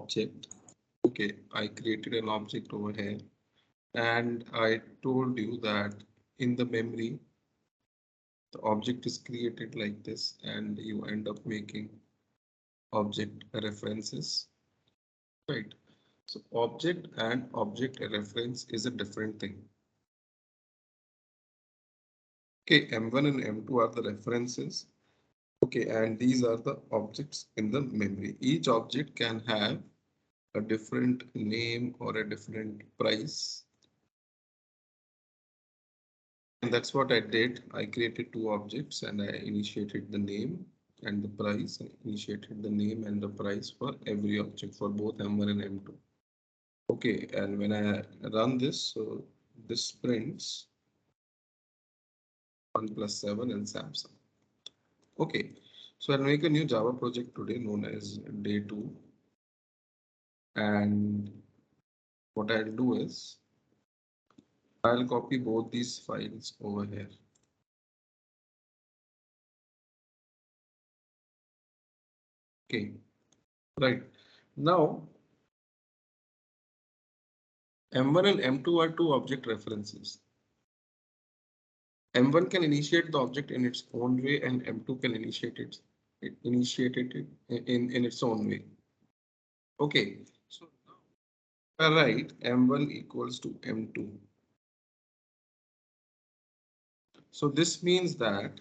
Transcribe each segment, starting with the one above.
object. Okay, I created an object over here, and I told you that in the memory, the object is created like this, and you end up making object references, right? So object and object reference is a different thing. Okay, M1 and M2 are the references. Okay, and these are the objects in the memory. Each object can have a different name or a different price. And that's what I did. I created two objects and I initiated the name and the price. I initiated the name and the price for every object for both M1 and M2. Okay, and when I run this, so this prints 1 plus 7 and Samsung. Okay, so I'll make a new Java project today known as day 2. And what I'll do is I'll copy both these files over here. Okay, right. Now, M1 and M2 are two object references. M1 can initiate the object in its own way and M2 can initiate it in its own way. Okay, so now I write M1 equals to M2. So this means that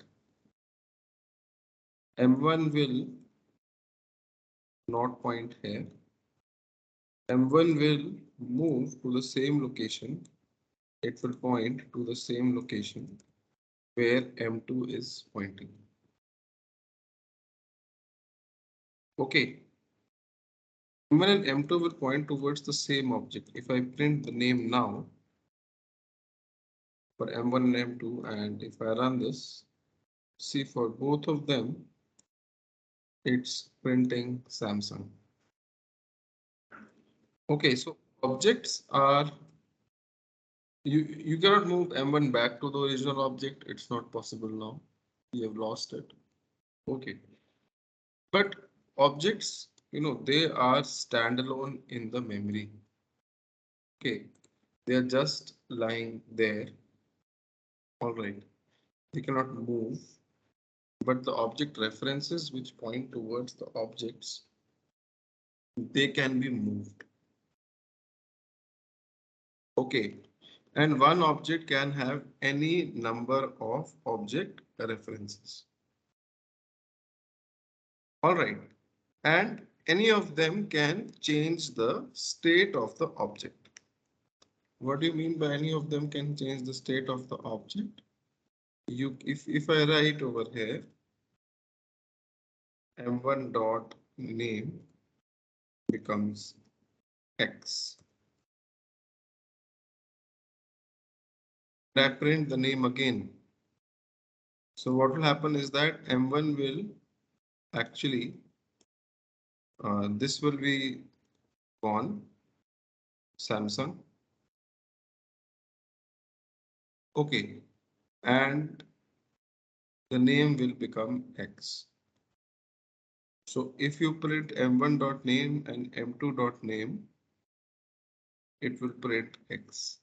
M1 will not point here. M1 will move to the same location. It will point to the same location where M2 is pointing. Okay. M1 and M2 will point towards the same object. If I print the name now for M1 and M2, and if I run this, see for both of them, it's printing Samsung. Okay, so objects are, you cannot move M1 back to the original object. It's not possible now. You have lost it. Okay. But objects, they are standalone in the memory. Okay. They are just lying there. All right. They cannot move. But the object references which point towards the objects, they can be moved. Okay. And one object can have any number of object references. All right. And any of them can change the state of the object. What do you mean by any of them can change the state of the object? If I write over here m1 dot name becomes x, and I print the name again. So what will happen is that m1 will actually this will be gone, Samsung. Okay, and the name will become x. So if you print m1 dot name and m2 dot name, it will print x.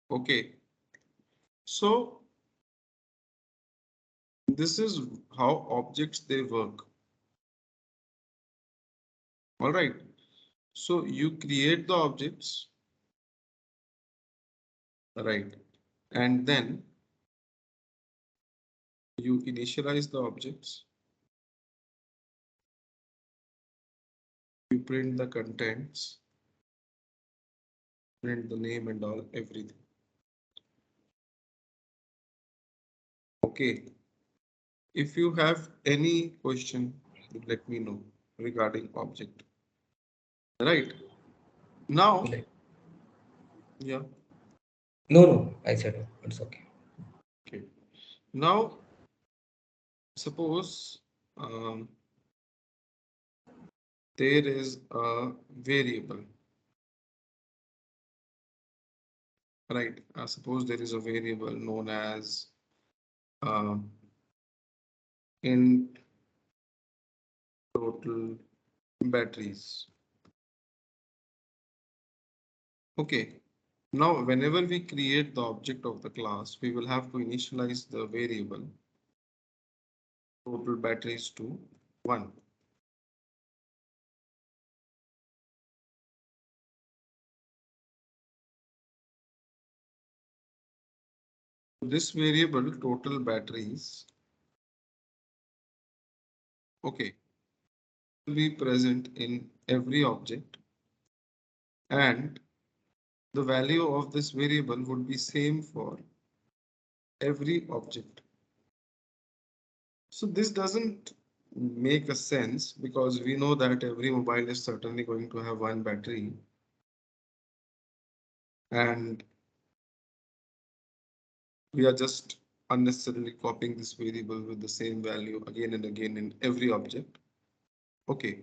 Okay, so this is how objects they work. All right, so you create the objects, right, and then you initialize the objects, you print the contents, print the name and all everything. Okay, if you have any question, let me know regarding object. Right now, yeah. No, I said it's okay. Okay. Now, suppose there is a variable, right? Suppose there is a variable known as int total batteries. Okay. Now, whenever we create the object of the class, we will have to initialize the variable total batteries to 1. This variable total batteries, okay, will be present in every object, and the value of this variable would be same for every object. So this doesn't make a sense because we know that every mobile is certainly going to have one battery, and we are just unnecessarily copying this variable with the same value again and again in every object. Okay,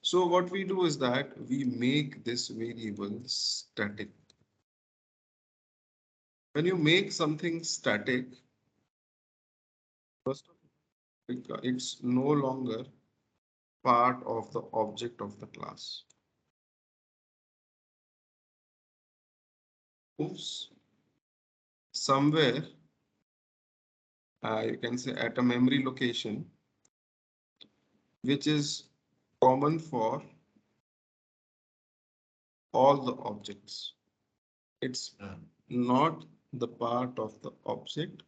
so what we do is that we make this variable static. When you make something static, first of all, it's no longer part of the object of the class. Moves somewhere, you can say at a memory location, which is common for all the objects. It's not the part of the object.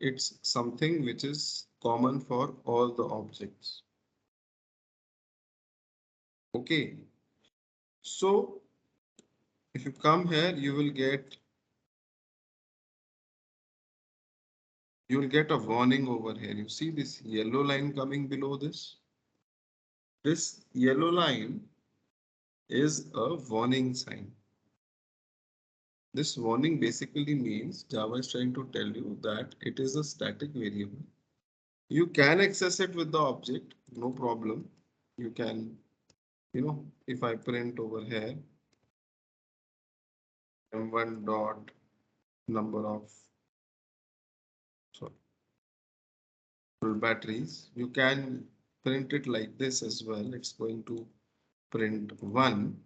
It's something which is common for all the objects. Okay. So if you come here, you will get a warning over here. You see this yellow line coming below this? This yellow line is a warning sign. This warning basically means Java is trying to tell you that it is a static variable. You can access it with the object, no problem. You can, if I print over here, m1 dot number of batteries, you can print it like this as well. It's going to print 1.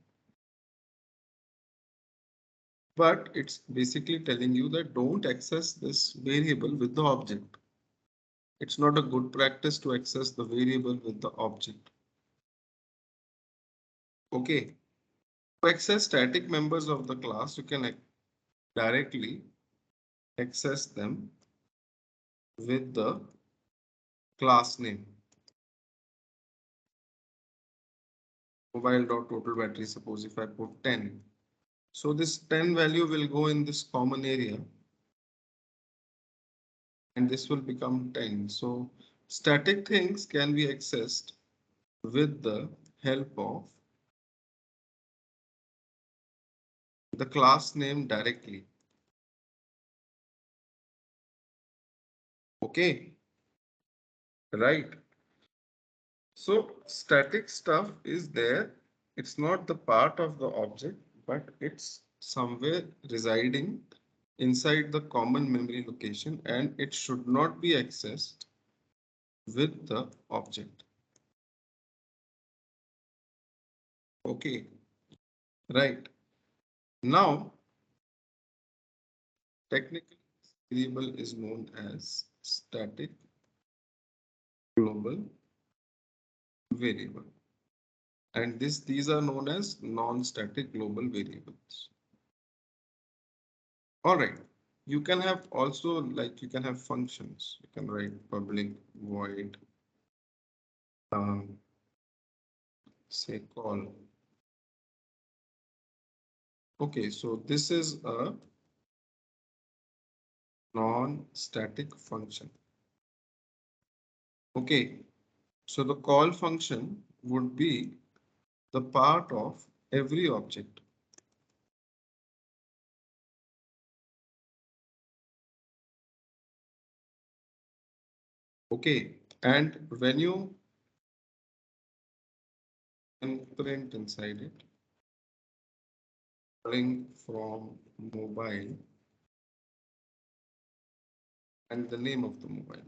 But it's basically telling you that don't access this variable with the object. It's not a good practice to access the variable with the object. Okay. To access static members of the class, you can directly access them with the class name. Mobile.total battery, suppose if I put 10. So this 10 value will go in this common area and this will become 10. So static things can be accessed with the help of the class name directly. Okay, right. So static stuff is there. It's not the part of the object, but it's somewhere residing inside the common memory location, and it should not be accessed with the object. Okay, right. Now, technically, this variable is known as static global variable. And these are known as non-static global variables. All right. You can have also, like, you can have functions. You can write public void, say call. Okay, so this is a non-static function. Okay, so the call function would be the part of every object. Okay, and when you print inside it, calling from mobile and the name of the mobile.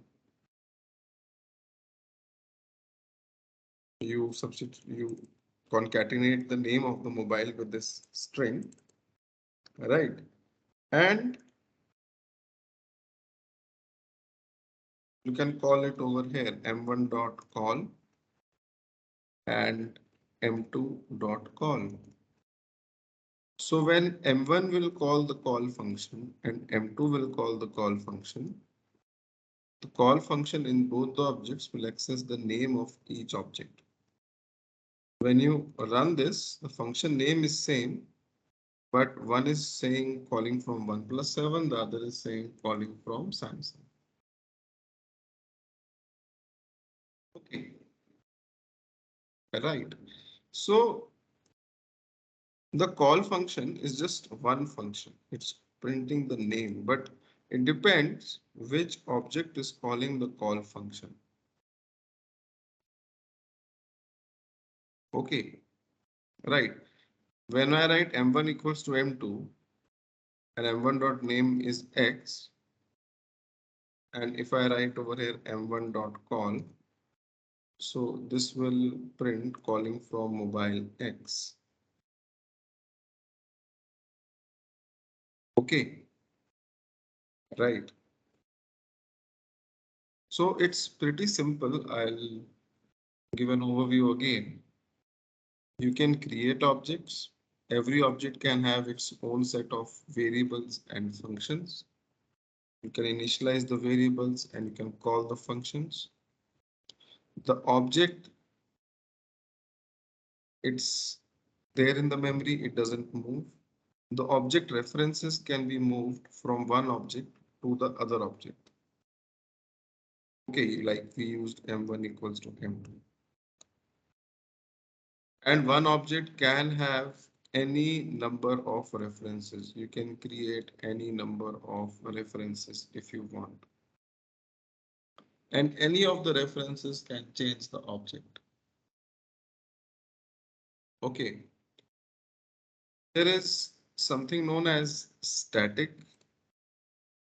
you concatenate the name of the mobile with this string, right? And you can call it over here m1.call and m2.call. So when m1 will call the call function and m2 will call the call function, the call function in both the objects will access the name of each object. When you run this, the function name is same, but one is saying calling from 1 plus 7, the other is saying calling from Samsung. Okay, right. So the call function is just one function. It's printing the name, but it depends which object is calling the call function. Okay, right. When I write m1 equals to m2 and m1 dot name is x, and if I write over here m1 dot call, so this will print calling from mobile X. Okay, right. So it's pretty simple. I'll give an overview again. You can create objects. Every object can have its own set of variables and functions. You can initialize the variables and you can call the functions. The object, it's there in the memory, it doesn't move. The object references can be moved from one object to the other object. Okay, like we used m1 equals to m2. And one object can have any number of references. You can create any number of references if you want. And any of the references can change the object. Okay. There is something known as static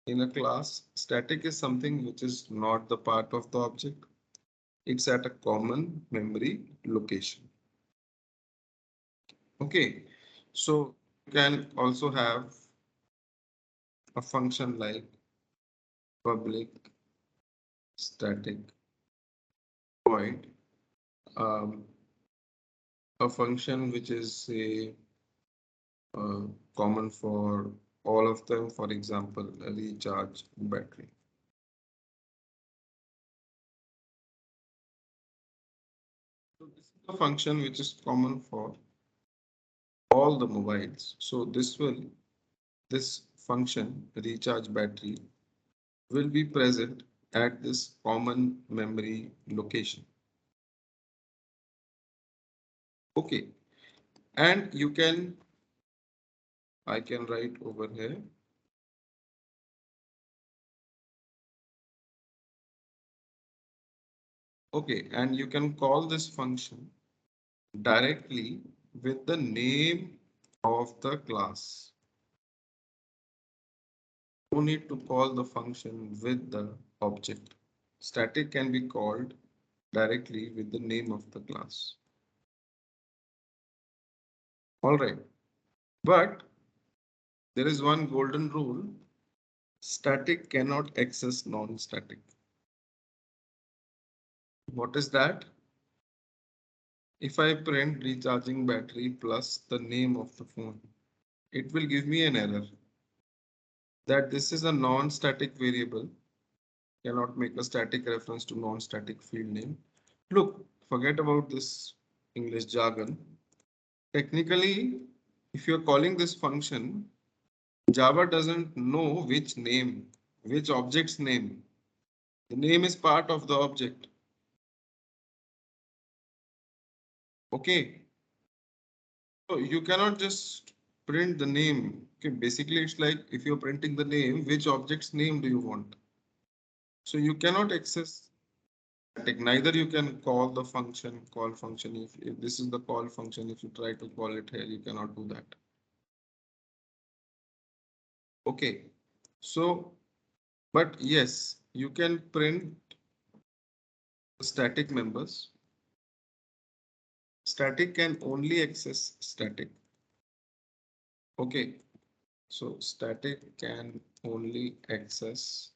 in a class. Static is something which is not the part of the object. It's at a common memory location. Okay. So you can also have a function like public static void, um, a function which is a common for all of them, for example, a recharge battery. So this is a function which is common for all the mobiles. So this function recharge battery will be present at this common memory location. Okay, and I can write over here. Okay, and you can call this function directly with the name of the class. No need to call the function with the object. Static can be called directly with the name of the class. All right, but there is one golden rule. Static cannot access non-static. What is that? If I print recharging battery plus the name of the phone, it will give me an error that this is a non-static variable, cannot make a static reference to non-static field name. Look, forget about this English jargon. Technically, if you're calling this function, Java doesn't know which name, which object's name. The name is part of the object. Okay. So you cannot just print the name. Okay, basically it's like if you're printing the name, which object's name do you want? So you cannot access static. Neither you can call the function, call function. If this is the call function, if you try to call it here, you cannot do that. Okay. So, but yes, you can print static members Static can only access static. Okay, so static can only access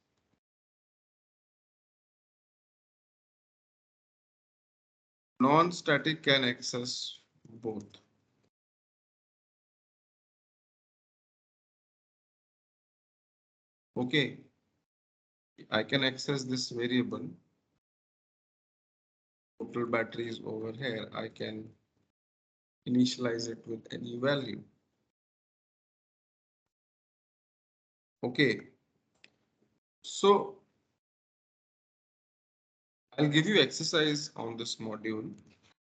non-static can access both. Okay, I can access this variable. Total battery is over here. I can initialize it with any value. Okay, so I'll give you exercise on this module.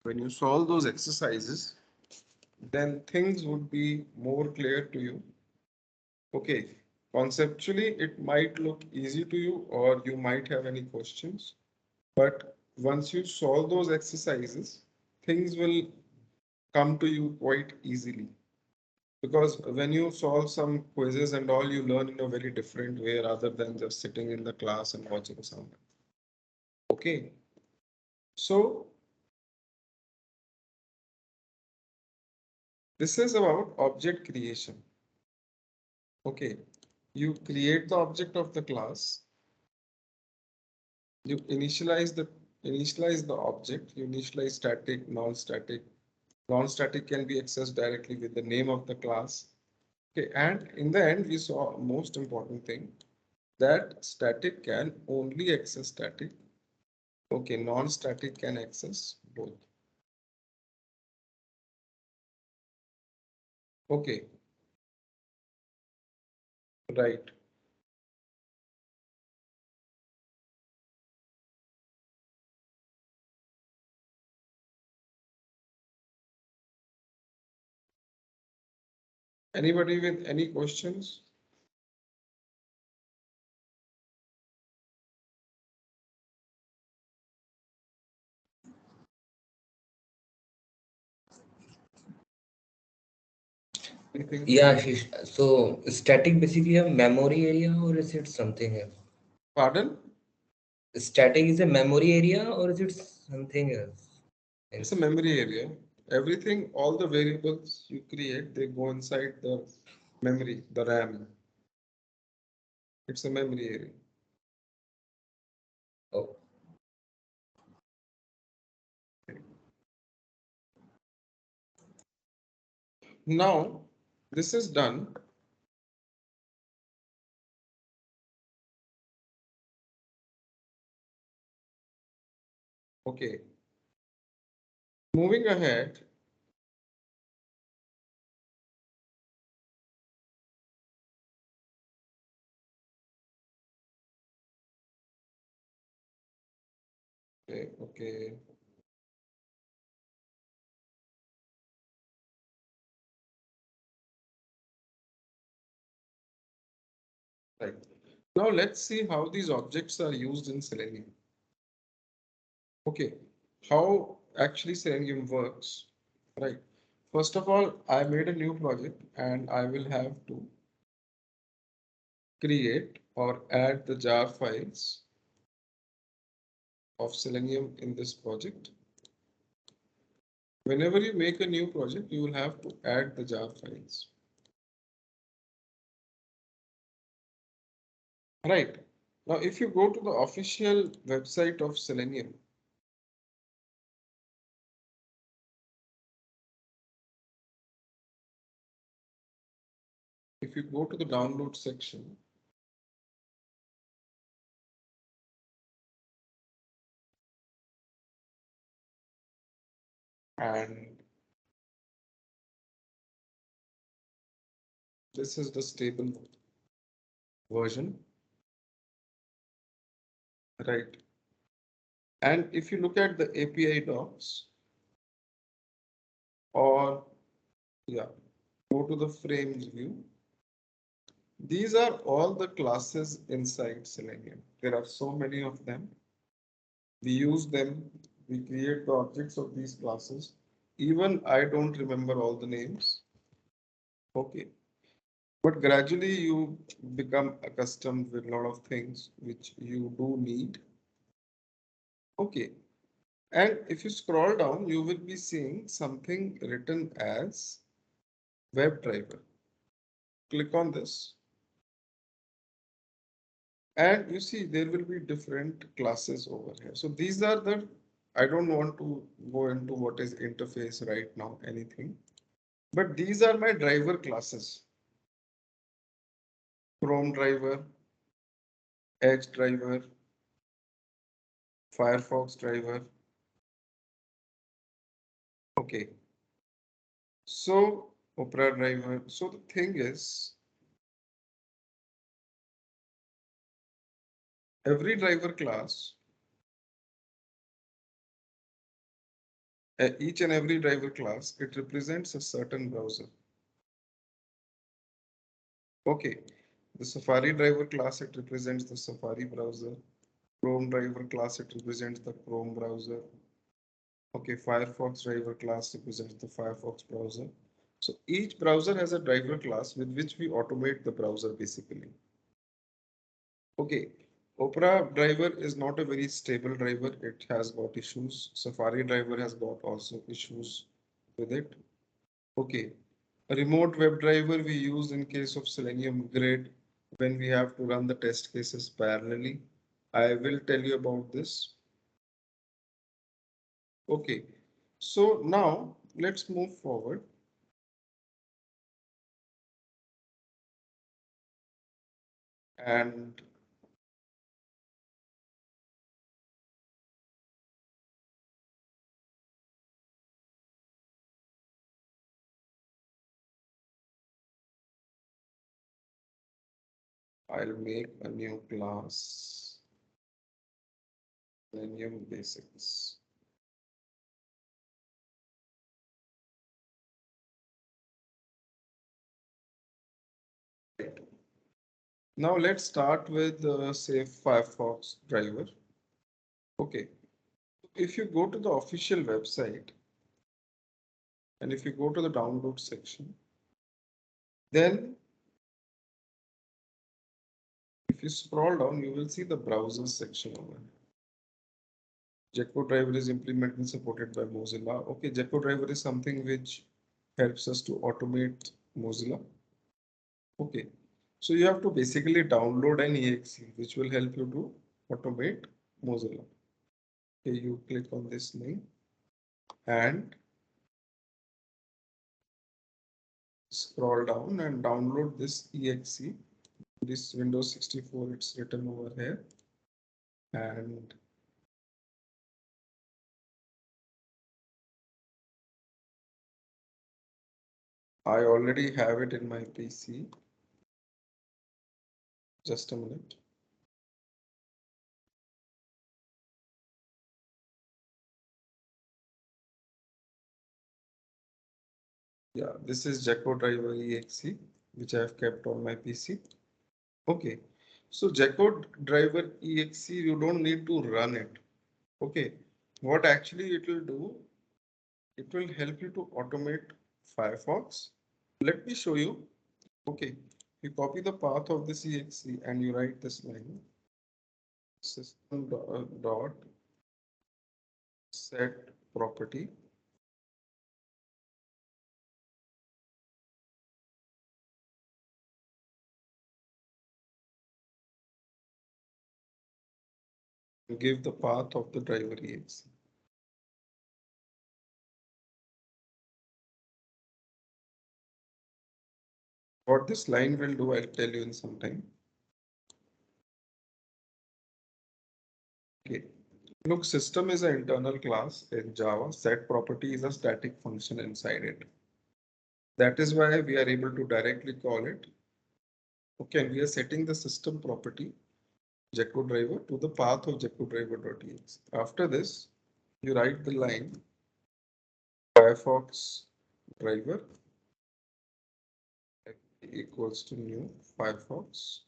When you solve those exercises, then things would be more clear to you. Okay, conceptually, it might look easy to you or you might have any questions, but once you solve those exercises, things will come to you quite easily. Because when you solve some quizzes and all, you learn in a very different way rather than just sitting in the class and watching someone. Okay, so this is about object creation. Okay, you create the object of the class, you initialize the object, you initialize static, non-static. Non-static can be accessed directly with the name of the class. Okay, and in the end, we saw most important thing that static can only access static. Okay, non-static can access both. Okay, right. Anybody with any questions? Anything? Yeah, so static basically a memory area or is it something else? Pardon? Static is a memory area or is it something else? It's a memory area. Everything, all the variables you create, they go inside the memory, the RAM. It's a memory area. Oh, Now, this is done. Okay. Moving ahead, okay. Right. Now let's see how these objects are used in Selenium. Okay, how actually Selenium works, right? First of all, I made a new project and I will have to create or add the jar files of Selenium in this project. Whenever you make a new project, you will have to add the jar files. Right. Now, if you go to the official website of Selenium, if you go to the download section, and this is the stable version, right? And if you look at the API docs, or yeah, go to the frames view. These are all the classes inside Selenium. There are so many of them. We use them. We create the objects of these classes. Even I don't remember all the names. Okay. But gradually you become accustomed with a lot of things which you do need. Okay. And if you scroll down, you will be seeing something written as WebDriver. Click on this. And you see there will be different classes over here. So these are the, I don't want to go into what is interface right now, anything. But these are my driver classes. Chrome driver, Edge driver, Firefox driver. Okay. So Opera driver. So the thing is, every driver class, each and every driver class, it represents a certain browser. Okay. The Safari driver class, it represents the Safari browser. Chrome driver class, it represents the Chrome browser. Okay, Firefox driver class represents the Firefox browser. So each browser has a driver class with which we automate the browser basically. Okay, Opera driver is not a very stable driver. It has got issues. Safari driver has got also issues with it. Okay, a remote web driver we use in case of Selenium Grid when we have to run the test cases parallelly. I will tell you about this. Okay, so now let's move forward. And I'll make a new class, Selenium Basics. Now let's start with say Firefox driver. Okay, if you go to the official website and if you go to the download section, then if you scroll down, you will see the browser section over here. Gecko driver is implemented and supported by Mozilla. Okay, Gecko driver is something which helps us to automate Mozilla. Okay, so you have to basically download an exe which will help you to automate Mozilla. Okay, you click on this link and scroll down and download this exe. This Windows 64, it's written over here. And I already have it in my PC. Just a minute. Yeah, this is Gecko driver exe, which I have kept on my PC. Okay, so Gecko driver exe, you don't need to run it. Okay, what actually it will do, it will help you to automate Firefox. Let me show you. Okay, you copy the path of this exe and you write this line system dot set property. You give the path of the driver exe. What this line will do, I'll tell you in some time. Okay. Look, system is an internal class in Java. Set property is a static function inside it. That is why we are able to directly call it. Okay, we are setting the system property Gecko driver to the path of Gecko driver.exe. After this, you write the line Firefox driver equals to new Firefox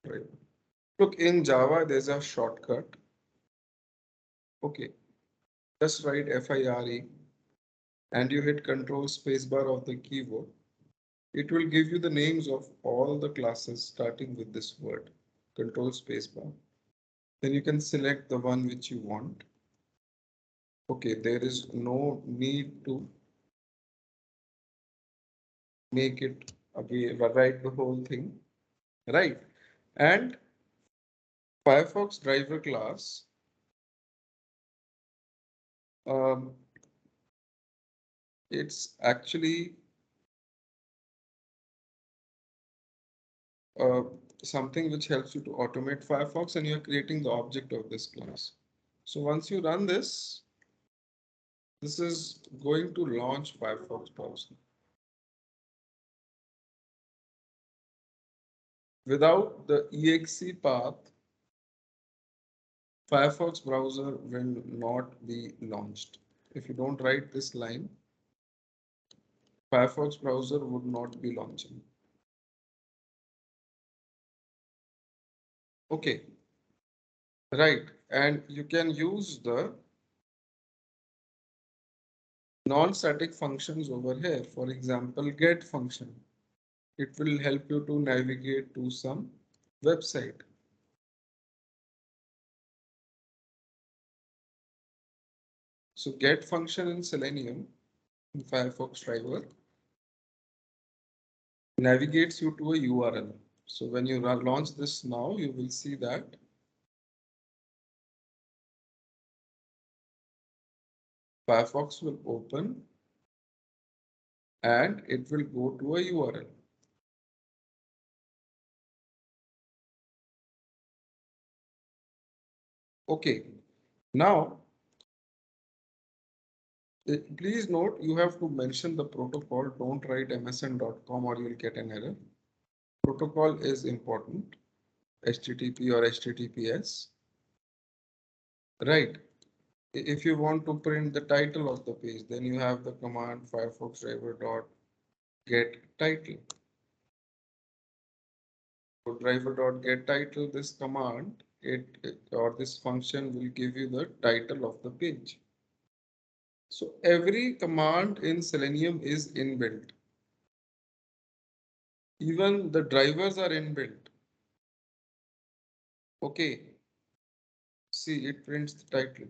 driver. Look, in Java, there's a shortcut. Okay, just write FIRE and you hit Control spacebar of the keyboard. It will give you the names of all the classes starting with this word, Control spacebar. Then you can select the one which you want. Okay, there is no need to make it again, write the whole thing, right? And Firefox Driver class, um, it's actually uh, something which helps you to automate Firefox, and you're creating the object of this class. So once you run this, this is going to launch Firefox browser. Without the exe path, Firefox browser will not be launched. If you don't write this line, Firefox browser would not be launching. Okay, right. And you can use the non-static functions over here. For example, get function. It will help you to navigate to some website. So get function in Selenium in Firefox Driver navigates you to a URL. So when you launch this now, you will see that Firefox will open and it will go to a URL. Okay, now please note you have to mention the protocol. Don't write msn.com or you'll get an error. Protocol is important, HTTP or HTTPS. Right. If you want to print the title of the page, then you have the command Firefox driver dot get title. So driver dot get title, this command, or this function will give you the title of the page. So every command in Selenium is inbuilt. Even the drivers are inbuilt. Okay. See, it prints the title.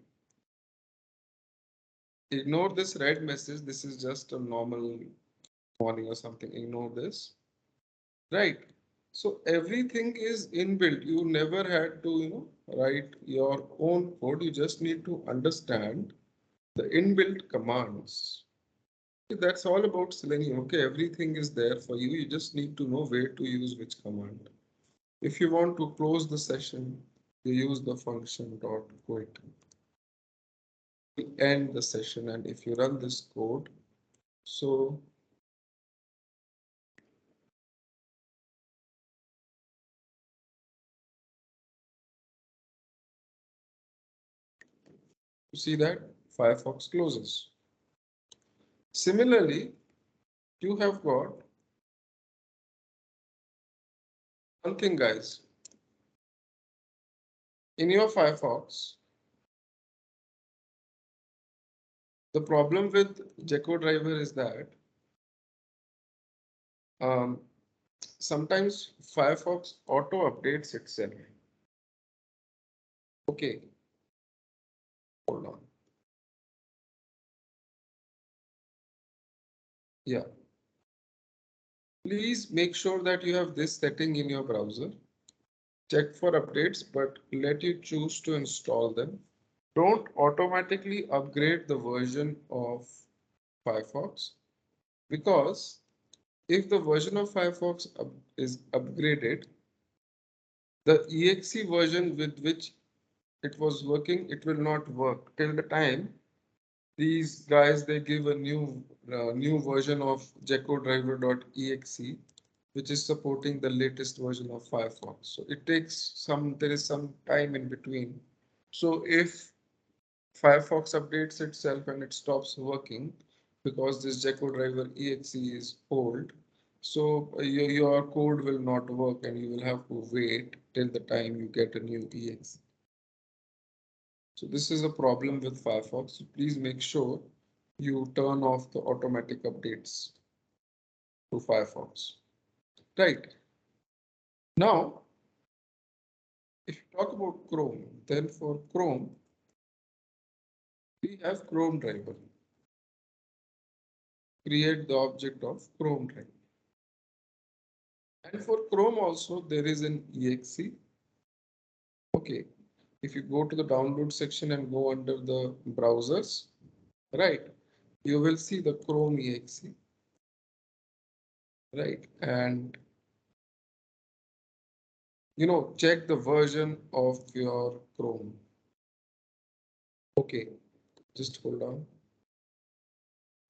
Ignore this red message. This is just a normal warning or something. Ignore this. Right. So everything is inbuilt. You never had to, write your own code. You just need to understand the inbuilt commands. That's all about Selenium. Okay, everything is there for you. You just need to know where to use which command. If you want to close the session, you use the function dot quit. We end the session, and if you run this code, so you see that Firefox closes. Similarly, you have got one thing, guys. In your Firefox, the problem with Gecko driver is that um, sometimes Firefox auto updates itself. Okay, hold on. Yeah. Please make sure that you have this setting in your browser. Check for updates, but let you choose to install them. Don't automatically upgrade the version of Firefox, because if the version of Firefox is upgraded, the exe version with which it was working, it will not work till the time these guys they give a new version of geckodriver.exe, which is supporting the latest version of Firefox. So it takes there is some time in between. So if Firefox updates itself and it stops working because this geckodriver.exe is old, so your code will not work and you will have to wait till the time you get a new exe. So this is a problem with Firefox. So please make sure you turn off the automatic updates to Firefox. Right. Now, if you talk about Chrome, then for Chrome, We have Chrome driver. Create the object of Chrome driver. And for Chrome also, there is an exe. Okay. If you go to the download section and go under the browsers, right, you will see the Chrome exe, right? And check the version of your Chrome. Okay, just hold on.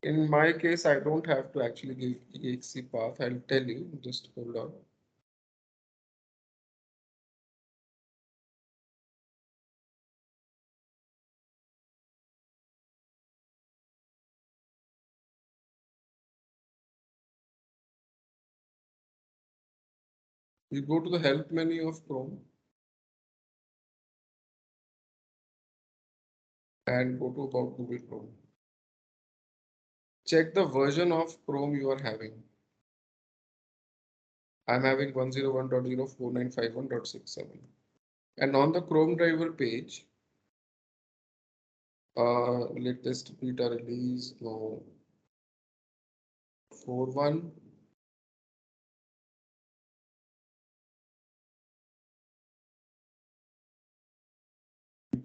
In my case, I don't have to actually give exe path. I'll tell you, just hold on. You go to the help menu of Chrome and go to about Google Chrome. Check the version of Chrome you are having. I'm having 101.04951.67. And on the Chrome driver page, latest beta release, no, 4.1.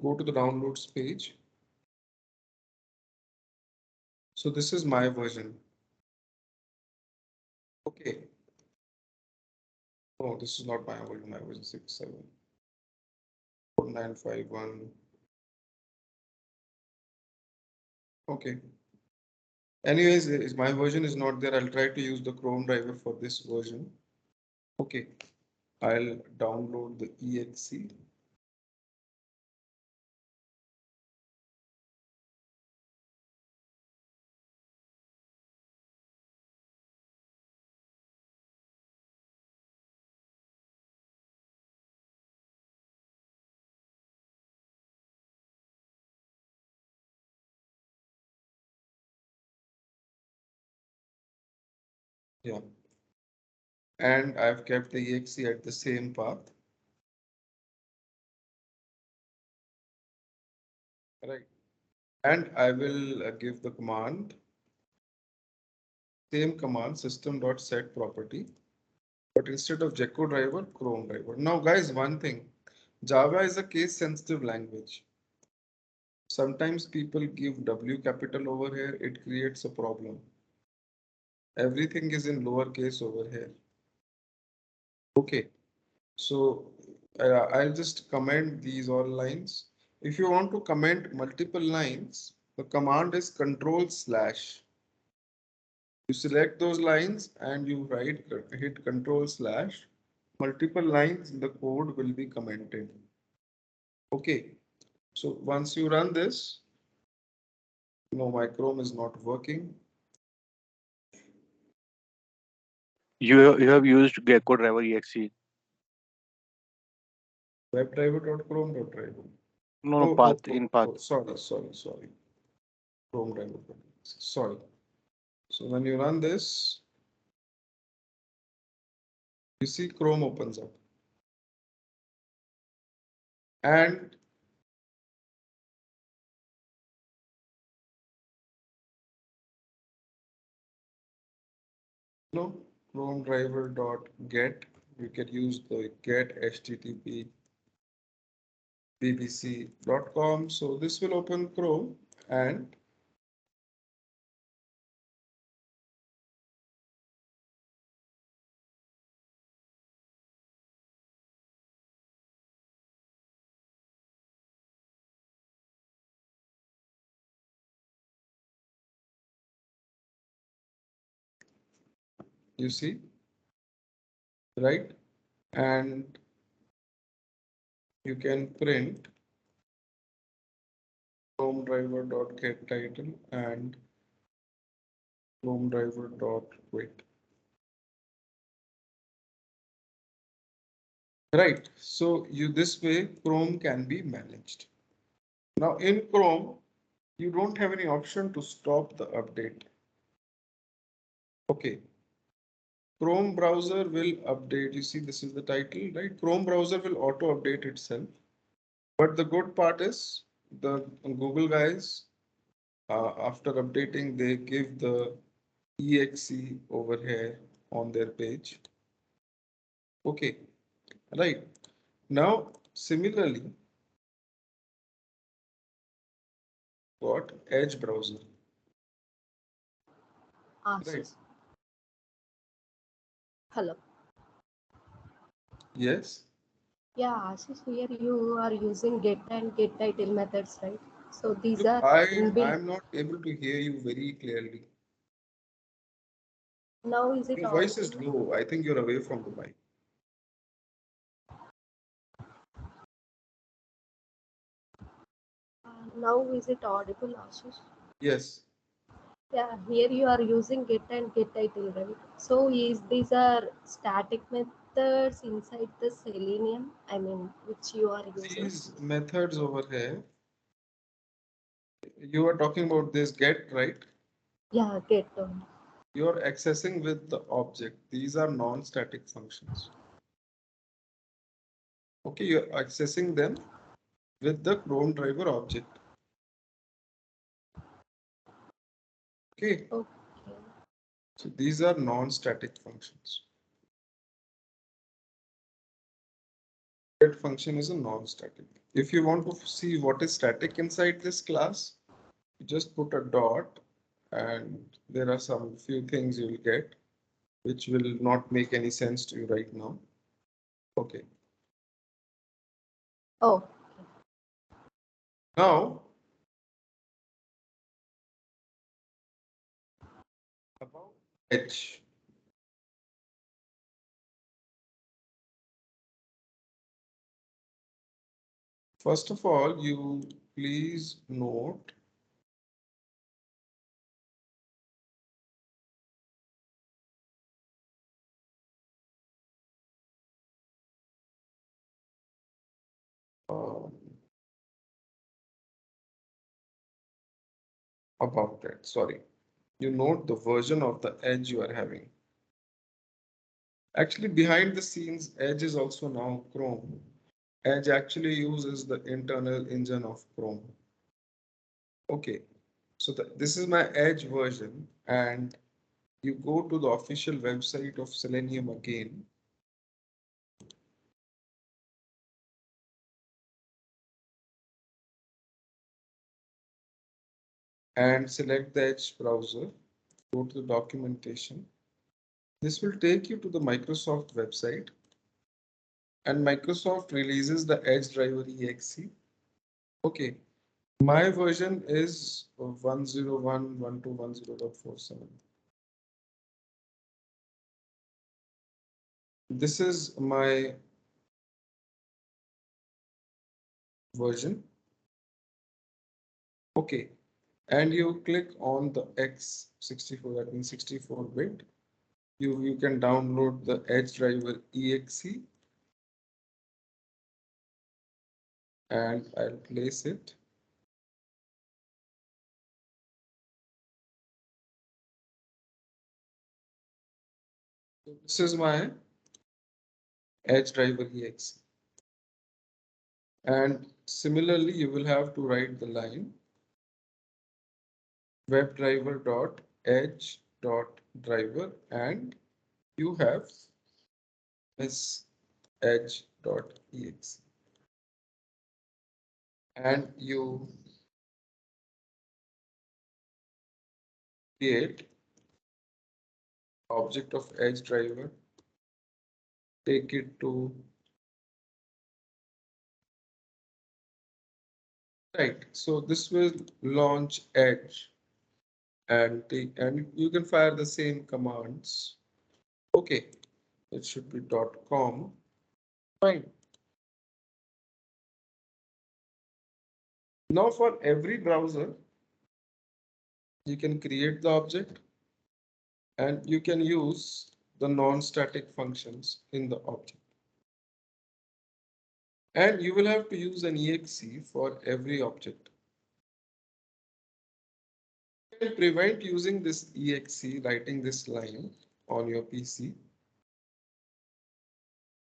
Go to the downloads page. So this is my version. Okay. No, this is not my version. My version 6.7.4951. Okay. Anyways, my version is not there. I'll try to use the Chrome driver for this version. Okay. I'll download the exe. Yeah. And I've kept the exe at the same path. Right. And I will give the command, same command, system.set property, but instead of Gecko driver, Chrome driver. Now, guys, one thing, Java is a case sensitive language. Sometimes people give W capital over here, it creates a problem. Everything is in lowercase over here. Okay, so I'll just comment these all lines. If you want to comment multiple lines, the command is control/. You select those lines and you hit control/. Multiple lines in the code will be commented. Okay, so once you run this, my Chrome is not working. You have used Gecko driver exe. Webdriver.chrome.driver. No, no, Oh, oh, path oh, in path. oh, sorry. Chrome driver. Sorry. So when you run this, you see Chrome opens up. And Chrome driver dot get, you can use the get http bbc.com. So this will open Chrome and you see, right? And you can print Chrome driver dot get title and Chrome driver dot quit. Right. So this way Chrome can be managed. Now in Chrome, you don't have any option to stop the update. Okay. Chrome browser will update. You see, this is the title, right? Chrome browser will auto update itself. But the good part is the Google guys, After updating, they give the exe over here on their page. Okay, right. Now, similarly, got Edge browser. Right. Ashish. Hello. Yes. Yeah, Ashish, here you are using get and get title methods, right? So these Look, are inbuilt. I'm not able to hear you very clearly. Now is it Your voice is audible? low. I think you're away from the mic. Now is it audible, Ashish? Yes. Yeah, here you are using get and get title, right? So is these are static methods inside the Selenium? I mean, which you are using? These methods over here, you are talking about this get, right? Yeah, get on. You're accessing with the object. These are non-static functions. Okay, you're accessing them with the Chrome driver object. Okay, Okay. so these are non-static functions. Get function is a non-static. If you want to see what is static inside this class, you just put a dot and there are some few things you will get which will not make any sense to you right now. Okay. Oh, Now, about H. First of all, you please note um, about that. Sorry. You note the version of the Edge you are having. Actually, behind the scenes, Edge is also now Chrome. Edge actually uses the internal engine of Chrome. Okay, so this is my Edge version, and you go to the official website of Selenium again. And select the Edge browser, go to the documentation. This will take you to the Microsoft website, and Microsoft releases the Edge driver exe. Okay, my version is 101.1.2.10.47. This is my version. Okay, and you click on the X64, that means 64-bit. You can download the Edge driver exe, and I'll place it. So this is my Edge driver exe. And similarly, you will have to write the line webdriver.edge.driver, and you have this edge.exe. And you create object of edge driver, take it to right. So this will launch edge and you can fire the same commands. Okay, it should be .com. Fine. Now for every browser, you can create the object and you can use the non-static functions in the object. And you will have to use an exe for every object. You can prevent using this exe, writing this line on your PC.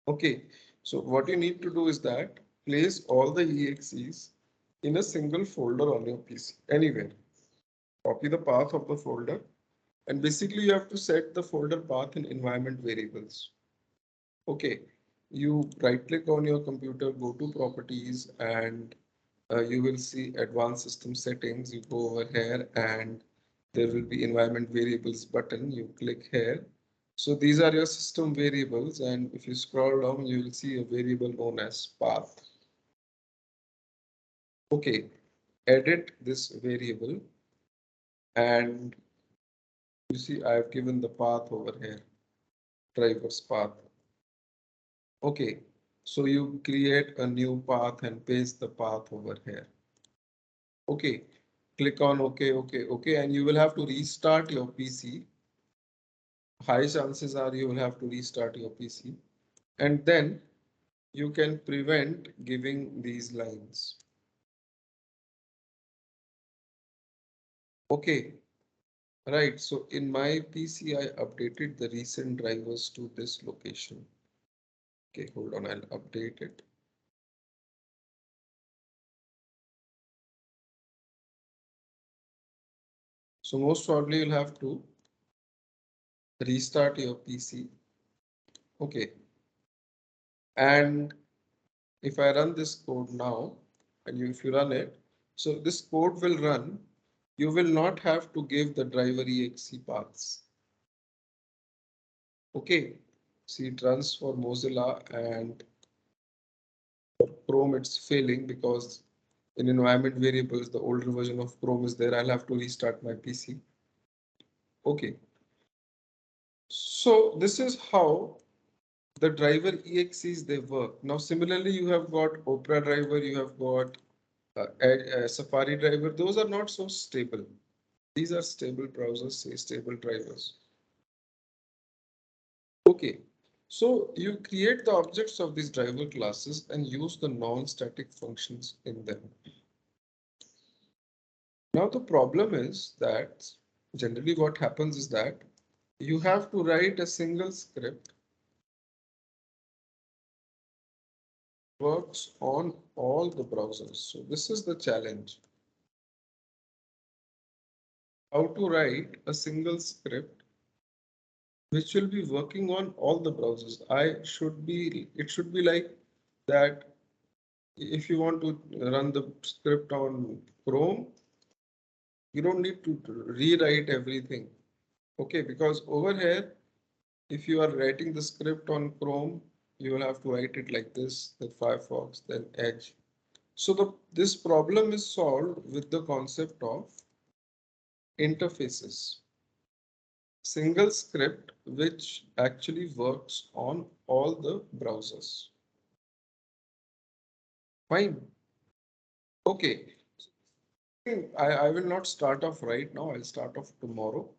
Okay, so what you need to do is that place all the exes in a single folder on your PC, anywhere. copy the path of the folder, and basically you have to set the folder path in environment variables. Okay, you right click on your computer, go to properties, and you will see advanced system settings. You go over here and there will be environment variables button. You click here. So these are your system variables, and if you scroll down, you will see a variable known as path. Okay, edit this variable, and you see I have given the path over here, driver's path. Okay, so you create a new path and paste the path over here. Okay, click on OK, OK, OK, and you will have to restart your PC. High chances are you will have to restart your PC, and then you can prevent giving these lines. Okay, right. So in my PC, I updated the recent drivers to this location. Okay, hold on, I'll update it. So most probably you'll have to restart your PC. Okay, and if I run this code now, and if you run it, so this code will run. You will not have to give the driver exe paths. Okay, see it runs for Mozilla, and for Chrome it's failing because in environment variables the older version of Chrome is there. I'll have to restart my PC. Okay, so this is how the driver exes they work. Now similarly you have got Opera driver, you have got Safari driver. Those are not so stable. These are stable browsers, say stable drivers. Okay, so you create the objects of these driver classes and use the non-static functions in them. Now the problem is that generally what happens is that you have to write a single script works on all the browsers. So this is the challenge. How to write a single script which will be working on all the browsers. It should be like that. If you want to run the script on Chrome, you don't need to rewrite everything. Okay, because over here, if you are writing the script on Chrome, you will have to write it like this, then Firefox, then Edge. So this problem is solved with the concept of interfaces. Single script which actually works on all the browsers. Fine. Okay. I will not start off right now. I'll start off tomorrow.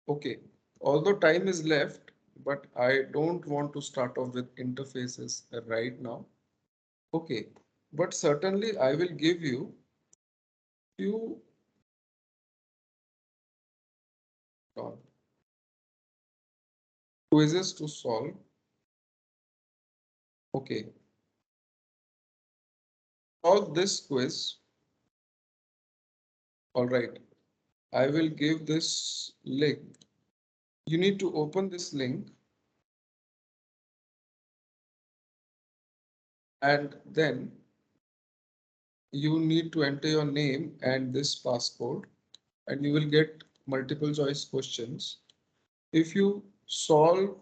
Okay. Although time is left, but I don't want to start off with interfaces right now. Okay. But certainly I will give you few quizzes to solve. Okay. Solve this quiz. All right. I will give this link. You need to open this link and then you need to enter your name and this passcode and you will get multiple choice questions. If you solve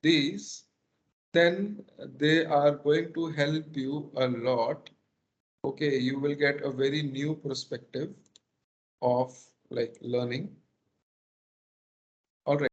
these, then they are going to help you a lot. Okay, you will get a very new perspective of like learning. All right.